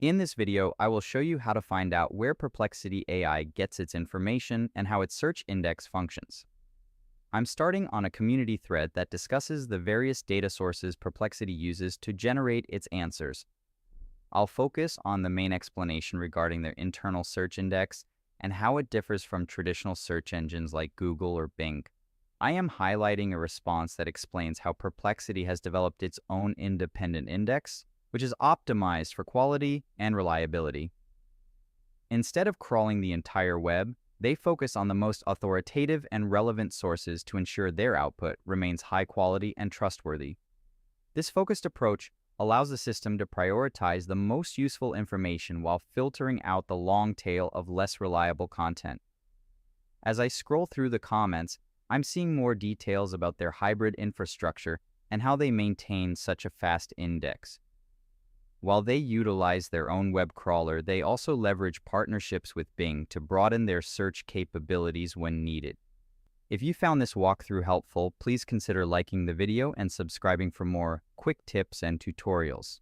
In this video, I will show you how to find out where Perplexity AI gets its information and how its search index functions. I'm starting on a community thread that discusses the various data sources Perplexity uses to generate its answers. I'll focus on the main explanation regarding their internal search index and how it differs from traditional search engines like Google or Bing. I am highlighting a response that explains how Perplexity has developed its own independent index, which is optimized for quality and reliability. Instead of crawling the entire web, they focus on the most authoritative and relevant sources to ensure their output remains high quality and trustworthy. This focused approach allows the system to prioritize the most useful information while filtering out the long tail of less reliable content. As I scroll through the comments, I'm seeing more details about their hybrid infrastructure and how they maintain such a fast index. While they utilize their own web crawler, they also leverage partnerships with Bing to broaden their search capabilities when needed. If you found this walkthrough helpful, please consider liking the video and subscribing for more quick tips and tutorials.